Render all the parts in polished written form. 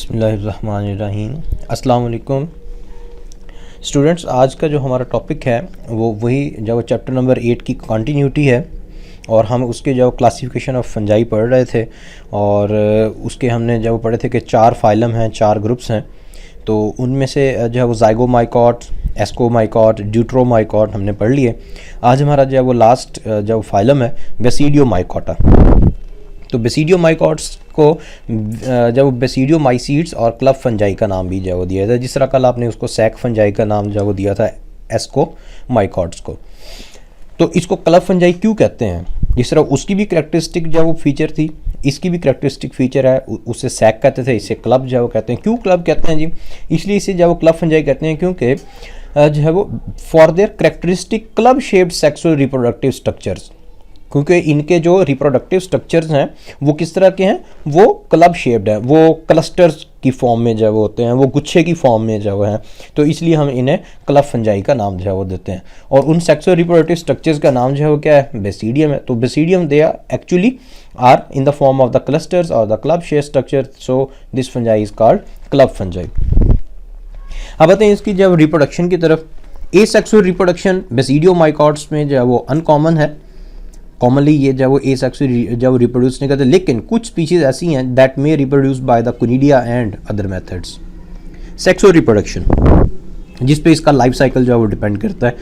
बिस्मिल्लाहिर्रहमानिर्रहीम। अस्सलाम वालेकुम स्टूडेंट्स, आज का जो हमारा टॉपिक है वो वही जो चैप्टर नंबर 8 की कंटिन्यूटी है और हम उसके जो क्लासिफिकेशन ऑफ फंजाई पढ़ रहे थे और उसके हमने जब पढ़े थे कि 4 फाइलम हैं, 4 ग्रुप्स हैं। तो उनमें से जो है वो ज़ाइगोमाइकॉट, एस्कोमाइकॉट, ड्यूट्रोमाइकॉट हमने पढ़ लिए। आज हमारा जो है वो लास्ट जो फाइलम है बेसिडियोमाइकोटा। तो बेसिडियोमाइकोट्स को जब बेसिडियोमाइसीड्स और क्लब फंजाई का नाम भी जो वो दिया था, जिस तरह कल आपने उसको सैक फंजाई का नाम जो वो दिया था एस्कोमाइकॉट्स को। तो इसको क्लब फंजाई क्यों कहते हैं? जिस तरह उसकी भी करैक्टरिस्टिक जो वो फीचर थी, इसकी भी करैक्टरिस्टिक फीचर है। उसे सैक कहते थे, इसे क्लब जो वो कहते हैं। क्यों क्लब कहते हैं जी? इसलिए इसे जो वो क्लब फंजाई कहते हैं क्योंकि जो है वो for their characteristic club shaped sexual reproductive structures, क्योंकि इनके जो रिप्रोडक्टिव स्ट्रक्चर्स हैं वो किस तरह के हैं, वो क्लब शेप्ड है, वो क्लस्टर्स की फॉर्म में जो होते हैं, वो गुच्छे की फॉर्म में जो है। तो इसलिए हम इन्हें क्लब फंजाई का नाम जो है वो देते हैं। और उन सेक्सुअल रिप्रोडक्टिव स्ट्रक्चर्स का नाम जो है वो क्या है? बेसिडियम है। तो basidium they are actually are in the form of the clusters और the club shape structure, so this fungi is called club fungi. अब आते हैं इसकी जब रिप्रोडक्शन की तरफ। एसेक्सुअल रिप्रोडक्शन बेसिडियोमाइकोट्स में जो है वो अनकॉमन है। कॉमनली ये जब वो एसेक्सुअल जब रिप्रोड्यूस नहीं करते, लेकिन कुछ स्पीशीज ऐसी हैं that may reproduce by the conidia and other methods. Sexual reproduction जिस पे इसका लाइफ साइकिल जो है वो डिपेंड करता है।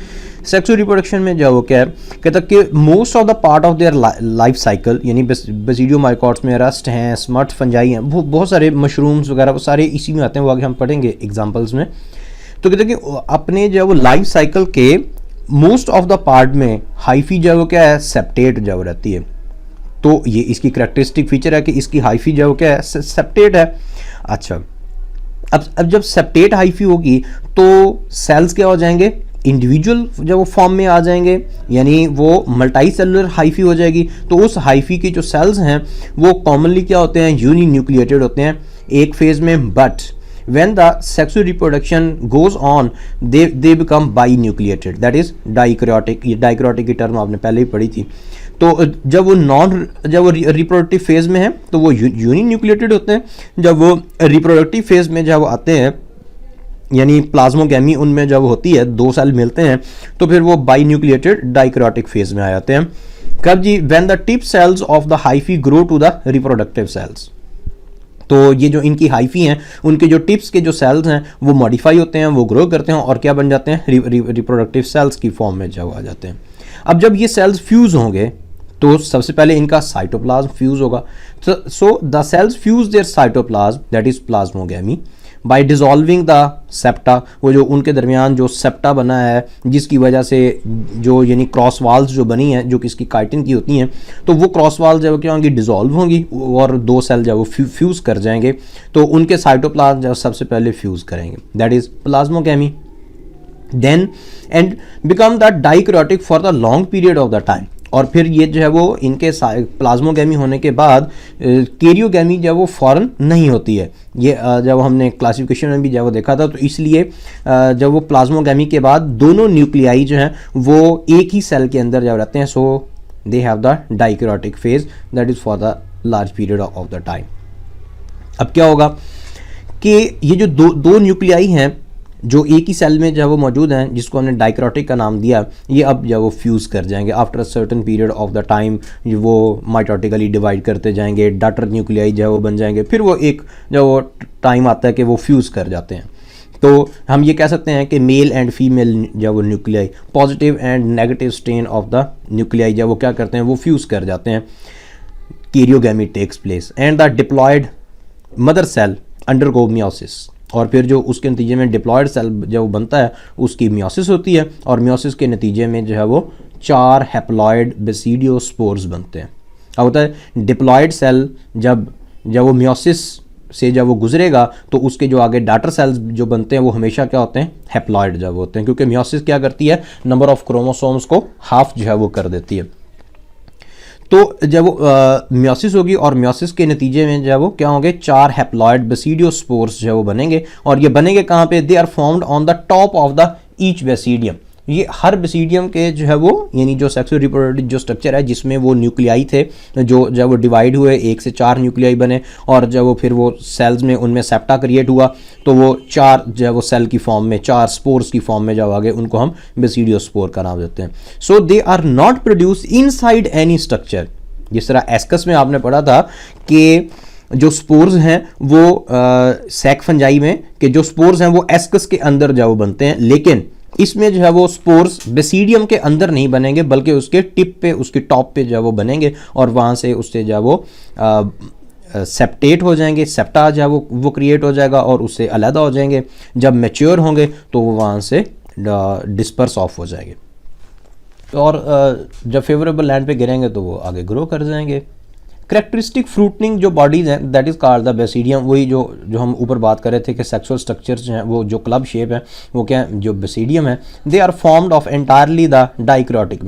सेक्सुअल रिप्रोडक्शन में जो है वो क्या है, कहता है कि most of the part of their life cycle, यानी बेसिडियोमाइकोट्स में रस्ट हैं, स्मर्ट फंजाई हैं, बहुत सारे मशरूम्स वगैरह वो सारे इसी में आते हैं। वो आगे हम पढ़ेंगे एग्जाम्पल्स में। तो कहते हैं कि अपने जो है वो लाइफ साइकिल के मोस्ट ऑफ द पार्ट में हाइफी जो है वो क्या है, सेप्टेट जो है रहती है। तो ये इसकी करैक्टरिस्टिक फीचर है कि इसकी हाइफी जो है वो क्या है, सेप्टेट है। अच्छा, अब जब सेप्टेट हाइफी होगी तो सेल्स क्या हो जाएंगे, इंडिविजुअल जब वो फॉर्म में आ जाएंगे, यानी वो मल्टी सेलुलर हाइफी हो जाएगी। तो उस हाइफी की जो सेल्स हैं वो कॉमनली क्या होते हैं, यूनी न्यूक्लिएटेड होते हैं एक फेज में। But when the sexual reproduction goes on they become binucleated, that is dikaryotic। ये dikaryotic की टर्म आपने पहले ही पढ़ी थी। तो जब वो रिप्रोडक्टिव फेज में है तो वो यूनी न्यूक्लिएटेड होते हैं। जब वो रिप्रोडक्टिव फेज में जब आते हैं, यानी प्लाज्मोगैमी उनमें जब होती है, 2 सेल मिलते हैं, तो फिर वो बाइन्यूक्लिएटेड डाइकैरियोटिक फेज में आ जाते हैं। कब जी? when the tip cells of the hyphae grow to the reproductive cells। तो ये जो इनकी हाइफी हैं उनके जो टिप्स के जो सेल्स हैं वो मॉडिफाई होते हैं, वो ग्रो करते हैं और क्या बन जाते हैं, रिप्रोडक्टिव सेल्स की फॉर्म में जब आ जाते हैं। अब जब ये सेल्स फ्यूज होंगे तो सबसे पहले इनका साइटोप्लाज्म फ्यूज होगा। So the cells fuse their cytoplasm, that is plasmogamy, by dissolving the septa. वो जो उनके दरमियान जो सेप्टा बना है, जिसकी वजह से जो यानी क्रॉस वाल्स जो बनी हैं, जो कि इसकी काइटिन की होती हैं, तो वो क्रॉस वाल्स जब क्या होंगी, डिजॉल्व होंगी और 2 सेल जब वो फ्यूज़ कर जाएंगे तो उनके साइटोप्लाज्म जब सबसे पहले फ्यूज़ करेंगे, that is plasmogamy. Then and become the dikaryotic for the long period of the time. और फिर ये जो है वो इनके प्लाज्मोगैमी होने के बाद कैरियोगैमी जब वो फौरन नहीं होती है। ये जब हमने क्लासिफिकेशन में भी जब वो देखा था, तो इसलिए जब वो प्लाज्मोगैमी के बाद दोनों न्यूक्लियाई जो हैं वो एक ही सेल के अंदर जब रहते हैं, so they have the dikaryotic phase, that is for the large period of the time. अब क्या होगा कि ये जो दो न्यूक्लियाई हैं जो एक ही सेल में जब वो मौजूद हैं, जिसको हमने डाइकैरियोटिक का नाम दिया, ये अब जब वो फ्यूज़ कर जाएंगे after a certain period of the time. वो माइटोटिकली डिवाइड करते जाएंगे, डॉटर न्यूक्लियाई जो वो बन जाएंगे, फिर वो एक जब वो टाइम आता है कि वो फ्यूज़ कर जाते हैं। तो हम ये कह सकते हैं कि मेल एंड फीमेल जब वो nuclei, positive and negative strain of the nuclei जब वो क्या करते हैं, वो फ्यूज़ कर जाते हैं। Karyogamy takes place and the diploid mother cell undergo meiosis. और फिर जो उसके नतीजे में डिप्लॉयड सेल जब बनता है उसकी मियोसिस होती है, और मियोसिस के नतीजे में जो है वो 4 हैप्लॉयड बेसिडियोस्पोर्स बनते हैं। अब होता है डिप्लॉयड सेल जब वो मियोसिस से जब वो गुजरेगा तो उसके जो आगे डॉटर सेल्स जो बनते हैं वो हमेशा क्या होते हैं, हैप्लॉयड जब होते हैं, क्योंकि मियोसिस क्या करती है, नंबर ऑफ क्रोमोसोम्स को हाफ जो है वो कर देती है। तो जब वो मियोसिस होगी और मियोसिस के नतीजे में जब वो क्या होंगे, 4 हैप्लॉयड बेसिडियोस्पोर्स जो वो बनेंगे। और ये बनेंगे कहाँ पे, they are formed on the top of the each basidium. ये हर बेसिडियम के जो है वो यानी जो सेक्सुअल रिप्रोडक्टिव जो स्ट्रक्चर है जिसमें वो न्यूक्लियाई थे जो जब वो डिवाइड हुए 1 से 4 न्यूक्लियाई बने और जब वो फिर वो सेल्स में उनमें सेप्टा क्रिएट हुआ तो वो 4 जो है वो सेल की फॉर्म में 4 स्पोर्स की फॉर्म में जब आ गए उनको हम बेसिडियोस्पोर का नाम देते हैं। So they are not produce inside any structure. जिस तरह एस्कस में आपने पढ़ा था कि जो स्पोर्स हैं वो सैक फंजाई में कि जो स्पोर्स हैं वो एस्कस के अंदर जो बनते हैं, लेकिन इसमें जो है वो स्पोर्स बेसिडियम के अंदर नहीं बनेंगे बल्कि उसके टिप पे उसके टॉप पे जो है वो बनेंगे और वहाँ से उससे जो है वो सेप्टेट हो जाएंगे, सेप्टा जो है वो क्रिएट हो जाएगा और उससे अलग हो जाएंगे। जब मैच्योर होंगे तो वो वहाँ से डिस्पर्स ऑफ हो जाएंगे और जब फेवरेबल लैंड पे गिरेंगे तो वो आगे ग्रो कर जाएंगे। करेक्टरिस्टिक फ्रूटनिंग जो बॉडीज हैं that is called the basidium. वही जो हम ऊपर बात कर रहे थे कि सेक्सुअल स्ट्रक्चर्स जो हैं वो जो क्लब शेप है वो क्या है, जो बेसिडियम है they are formed of entirely the dikaryotic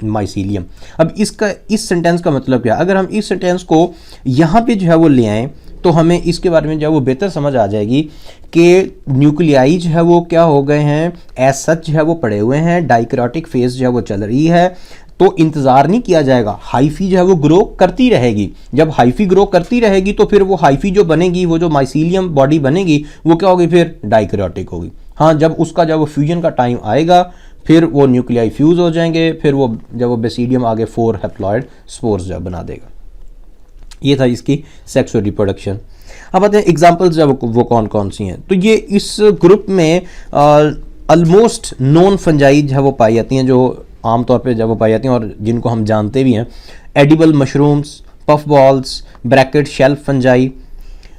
mycelium. अब इसका इस सेंटेंस का मतलब क्या, अगर हम इस सेंटेंस को यहाँ पे जो है वो ले आएँ तो हमें इसके बारे में जो है वो बेहतर समझ आ जाएगी कि न्यूक्लियाई जो है वो क्या हो गए हैं, एज सच जो है वो पड़े हुए हैं, डाइक्रोटिक फेज जो है वो चल रही है, तो इंतज़ार नहीं किया जाएगा, हाइफी जो है वो ग्रो करती रहेगी। जब हाइफी ग्रो करती रहेगी तो फिर वो हाइफी जो बनेगी, वो जो माइसीलियम बॉडी बनेगी वो क्या होगी, फिर डाइक्रोटिक होगी। हाँ, जब उसका जब वो फ्यूजन का टाइम आएगा फिर वो न्यूक्लियाई फ्यूज हो जाएंगे, फिर वो जब वो बेसिडियम आगे 4 हैप्लॉइड स्पोर्स जो बना देगा। ये था इसकी सेक्सुअल रिप्रोडक्शन। अब आते हैं एग्जाम्पल्स जब वो कौन कौन सी हैं। तो ये इस ग्रुप में ऑलमोस्ट नॉन फंजाई जो है वो पाई जाती हैं, जो आमतौर पे जब वो पाई जाती हैं और जिनको हम जानते भी हैं। Edible mushrooms, puff balls, bracket shelf fungi,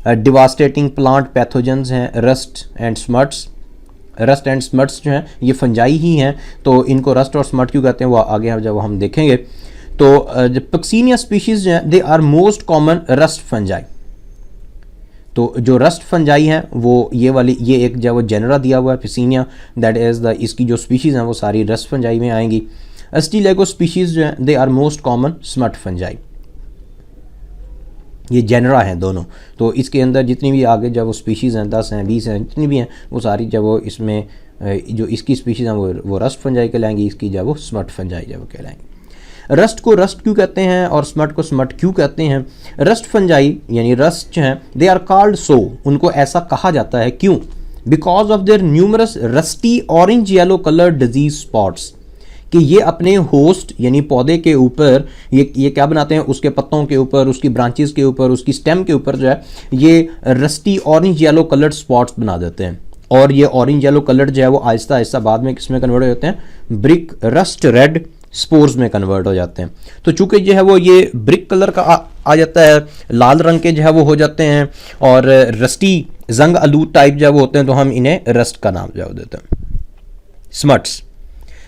devastating plant pathogens हैं, rust and smuts. Rust and smuts जो हैं ये फंजाई ही हैं, तो इनको रस्ट और स्मट क्यों कहते हैं वो आगे जब हम देखेंगे। तो जो पक्सीनिया स्पीशीज जो हैं they are most common rust fungi. तो जो रस्ट फंजाई हैं वो ये एक जो वो जेनरा दिया हुआ है पिसीनिया, दैट इज द इसकी जो स्पीशीज़ हैं वो सारी रस्ट फंजाई में आएंगी। अस्टीलेगो स्पीशीज़ जो हैं they are most common smut fungi. ये जेनरा हैं दोनों, तो इसके अंदर जितनी भी आगे जब वो स्पीशीज़ हैं 10 हैं 20 हैं जितनी भी हैं वो सारी जब वो इसमें जो इसकी स्पीशीज़ हैं वो रस्ट फंजाई कहलाएंगी, इसकी जब वो स्मट फंजाई जब वो कहलाएंगी। रस्ट को रस्ट क्यों कहते हैं और स्मट को स्मट क्यों कहते हैं? रस्ट फंजाई यानी रस्ट जो हैं दे आर कॉल्ड सो, उनको ऐसा कहा जाता है क्यों? Because of there numerous rusty orange yellow colour disease spots, कि ये अपने होस्ट यानी पौधे के ऊपर ये क्या बनाते हैं, उसके पत्तों के ऊपर, उसकी ब्रांचेस के ऊपर, उसकी स्टेम के ऊपर जो है ये rusty orange yellow coloured spots बना देते हैं। और ये ऑरेंज येलो कलर्ड जो है वो आहिस्ता आहिस्ता बाद में किसमें कन्वर्ट हो जाते हैं, ब्रिक रस्ट रेड स्पोर्स में कन्वर्ट हो जाते हैं। तो चूंकि जो है वो ये ब्रिक कलर का आ जाता है, लाल रंग के जो है वो हो जाते हैं और रस्टी जंग आलूद टाइप जो है वो होते हैं, तो हम इन्हें रस्ट का नाम जो देते हैं।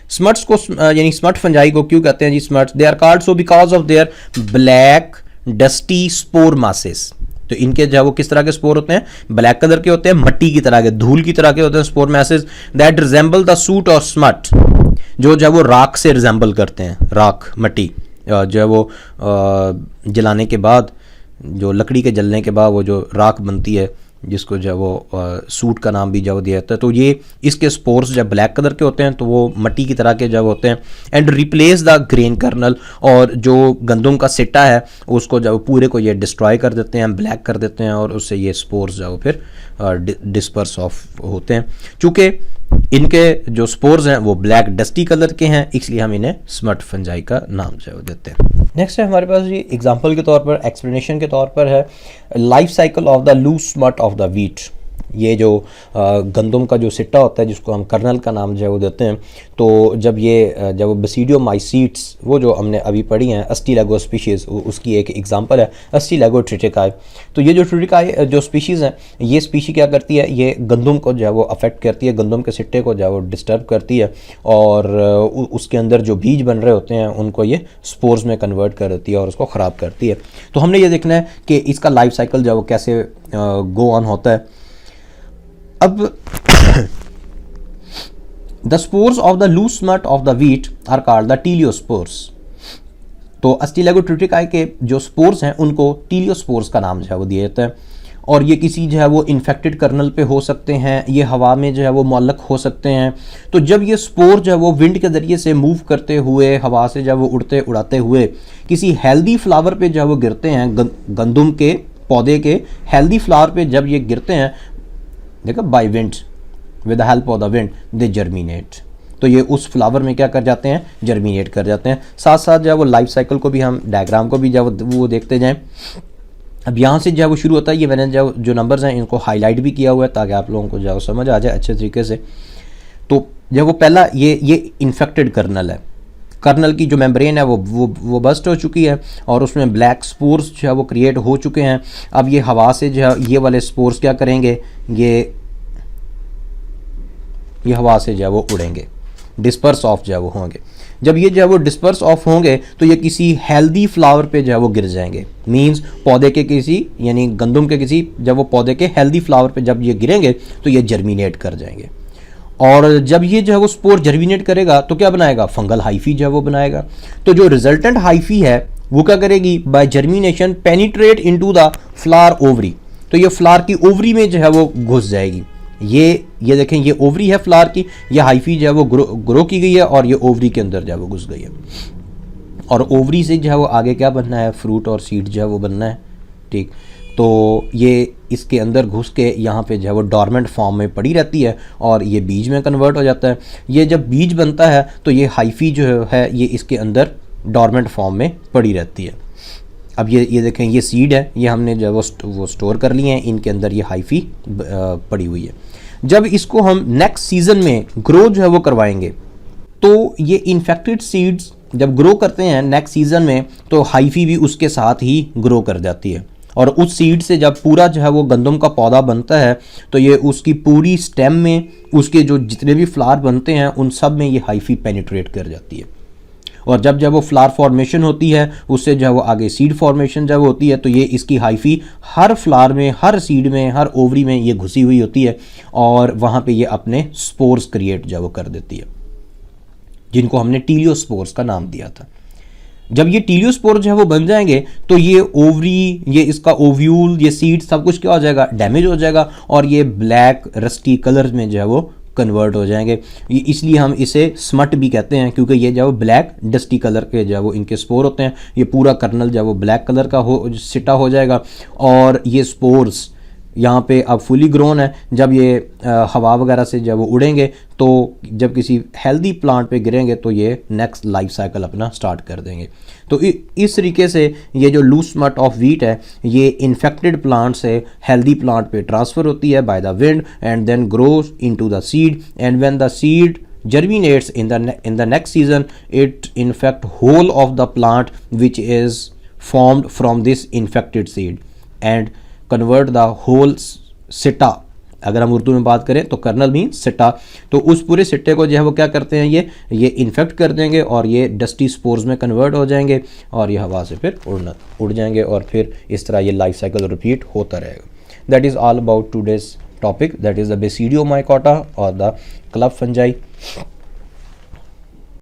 स्मट्स को यानी स्मट फंजाई को क्यों कहते हैं जी smuts? They are called so because of their black dusty spore masses. तो इनके जो है वो किस तरह के स्पोर होते हैं, ब्लैक कलर के होते हैं, मट्टी की तरह के, धूल की तरह के होते हैं spore message that resemble the suit of smut, जो है वो राख से रिजेंबल करते हैं, राख मट्टी जो है वो जलाने के बाद, जो लकड़ी के जलने के बाद वो जो राख बनती है जिसको जो है वो सूट का नाम भी जो दिया जाता है। तो ये इसके स्पोर्स जब ब्लैक कलर के होते हैं तो वो मट्टी की तरह के जब होते हैं। And replace the grain kernel, और जो गंदम का सिट्टा है उसको जब पूरे को ये डिस्ट्रॉय कर देते हैं, ब्लैक कर देते हैं और उससे ये स्पोर्स जो फिर डिस्पर्स ऑफ होते हैं। चूँकि इनके जो स्पोर्स हैं वो ब्लैक डस्टी कलर के हैं इसलिए हम इन्हें स्मट फंजाई का नाम जो देते हैं। नेक्स्ट है हमारे पास ये एग्जांपल के तौर पर, एक्सप्लेनेशन के तौर पर है life cycle of the loose smut of the wheat. ये जो गंदम का जो सिट्टा होता है जिसको हम कर्नल का नाम जो है वो देते हैं, तो जब वो बेसिडियोमाइसीट्स वो जो हमने अभी पढ़ी हैं अस्टीलेगो स्पीशीज़, उसकी एक एग्जांपल है अस्टीलेगो ट्रिटिकाई। तो ये जो ट्रिटिकाई जो स्पीशीज़ हैं ये स्पीशी क्या करती है, ये गंदम को जो है वो अफेक्ट करती है, गंदम के सिट्टे को जो है वो डिस्टर्ब करती है और उसके अंदर जो बीज बन रहे होते हैं उनको ये स्पोर्स में कन्वर्ट कर देती है और उसको ख़राब करती है। तो हमने ये देखना है कि इसका लाइफ साइकिल जो है वो कैसे गो ऑन होता है। अब the spores of the loose smut of the wheat are called the teliospores. तो अस्टीलेगो ट्रिटिकाई के जो स्पोर्स हैं उनको टीलियोस्पोर्स का नाम जो है वो दिया जाता है। और ये किसी जो है वो इन्फेक्टेड कर्नल पे हो सकते हैं, ये हवा में जो है वो मुअल्लक हो सकते हैं। तो जब ये स्पोर जो है वो विंड के ज़रिए से मूव करते हुए, हवा से जो है वो उड़ते उड़ाते हुए किसी हेल्दी फ्लावर पे जो है वो गिरते हैं, गंदुम के पौधे के हेल्दी फ्लावर पे जब ये गिरते हैं, देखो by wind, with the help of the wind they germinate. तो ये उस फ्लावर में क्या कर जाते हैं, जर्मिनेट कर जाते हैं। साथ साथ जो है वो लाइफ साइकिल को भी हम, डायग्राम को भी जो वो देखते जाएं। अब यहाँ से जो वो शुरू होता है, ये मैंने जो नंबर्स हैं इनको हाईलाइट भी किया हुआ है ताकि आप लोगों को जो समझ आ जाए अच्छे तरीके से। तो जब वो पहला ये इन्फेक्टेड कर्नल है, कर्नल की जो मेम्ब्रेन है वो बस्ट हो चुकी है और उसमें ब्लैक स्पोर्स जो है वो क्रिएट हो चुके हैं। अब ये हवा से जो है ये वाले स्पोर्स क्या करेंगे, ये हवा से जो है वो उड़ेंगे, डिस्पर्स ऑफ जो है वो होंगे। जब ये जो है वो डिस्पर्स ऑफ होंगे तो ये किसी हेल्दी फ्लावर पे जो है वो गिर जाएंगे। मींस पौधे के किसी, यानी गंदम के किसी, जब वो पौधे के हेल्दी फ्लावर पे जब ये गिरेंगे तो ये जर्मिनेट कर जाएंगे। और जब ये जो है वो स्पोर जर्मिनेट करेगा तो क्या बनाएगा, फंगल हाइफी जो है वो बनाएगा। तो जो रिजल्टेंट हाइफी है वो क्या करेगी, by germination penetrate into the flower ovary. तो ये फ्लावर की ओवरी में जो है वो घुस जाएगी। ये देखें, ये ओवरी है फ्लावर की, ये हाइफी जो है वो ग्रो की गई है और ये ओवरी के अंदर जो है वो घुस गई है। और ओवरी से जो है वो आगे क्या बनना है, फ्रूट और सीड जो है वो बनना है। ठीक, तो ये इसके अंदर घुस के यहाँ पे जो है वो डॉर्मेंट फॉर्म में पड़ी रहती है और ये बीज में कन्वर्ट हो जाता है। ये जब बीज बनता है तो ये हाइफी जो है ये इसके अंदर डॉर्मेंट फॉर्म में पड़ी रहती है। अब ये देखें, ये सीड है, ये हमने जो वो स्टोर कर लिए हैं, इनके अंदर ये हाइफी पड़ी हुई है। जब इसको हम नेक्स्ट सीजन में ग्रो जो है वो करवाएंगे तो ये इन्फेक्टेड सीड्स जब ग्रो करते हैं नेक्स्ट सीजन में तो हाइफी भी उसके साथ ही ग्रो कर जाती है। और उस सीड से जब पूरा जो है वो गंदम का पौधा बनता है तो ये उसकी पूरी स्टेम में उसके जो जितने भी फ्लावर बनते हैं उन सब में ये हाइफी पेनिट्रेट कर जाती है। और जब वो फ्लावर फॉर्मेशन होती है उससे जो है वो आगे सीड फॉर्मेशन जब होती है तो ये इसकी हाइफी हर फ्लावर में, हर सीड में, हर ओवरी में ये घुसी हुई होती है और वहाँ पे ये अपने स्पोर्स क्रिएट जो वो कर देती है, जिनको हमने टीलियोस्पोर्स का नाम दिया था। जब ये टीलियोस्पोर जो है वो बन जाएंगे तो ये ओवरी, ये इसका ओव्यूल, ये सीड सब कुछ क्या हो जाएगा, डैमेज हो जाएगा और ये ब्लैक रस्टी कलर में जो है वो कन्वर्ट हो जाएंगे। ये इसलिए हम इसे स्मट भी कहते हैं क्योंकि ये जो ब्लैक डस्टी कलर के जो वो इनके स्पोर होते हैं। ये पूरा कर्नल जो वो ब्लैक कलर का सिटा हो जाएगा और ये स्पोर्स यहाँ पे अब फुली ग्रोन है। जब ये हवा वगैरह से जब वो उड़ेंगे तो जब किसी हेल्दी प्लांट पे गिरेंगे तो ये नेक्स्ट लाइफ साइकिल अपना स्टार्ट कर देंगे। तो इस तरीके से ये जो लूज स्मट ऑफ वीट है ये इन्फेक्टेड प्लांट से हेल्दी प्लांट पे ट्रांसफ़र होती है by the wind and then grows into the seed and when the seed germinates in the next season it infect whole of the plant which is formed from this infected seed and convert the whole सिटा। अगर हम उर्दू में बात करें तो colonel mean सिटा। तो उस पूरे सिट्टे को जो है वो क्या करते हैं, ये इन्फेक्ट कर देंगे और ये डस्टी स्पोर्स में कन्वर्ट हो जाएंगे और ये हवा से फिर उड़ जाएंगे और फिर इस तरह ये लाइफ साइकिल रिपीट होता रहेगा। That is all about today's topic, that is the Basidiomycota or the club fungi.